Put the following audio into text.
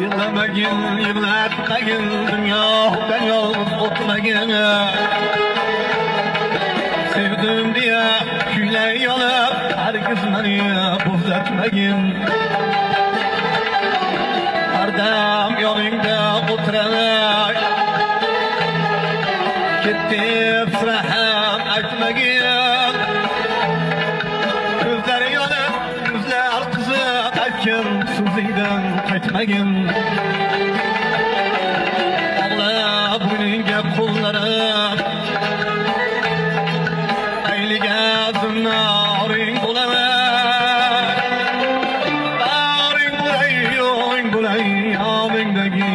Yığlamagin, yığlatmagin, dunyodan yolg'iz o'tmagin. Sevdim diye kuylay yolib, hargiz meni buzlatmagin. Hardam yoningda o'tiraman, ketib sira ham aytmagin. Ko'zlari yonib, yuzlar qizib, aytgin so'zingdan qaytmagin. Og'lab bo'yningga qo'llarim, ayliga zimnoring bo'laman. Baring bo'lay, yo'ling bo'lay, yoningdagi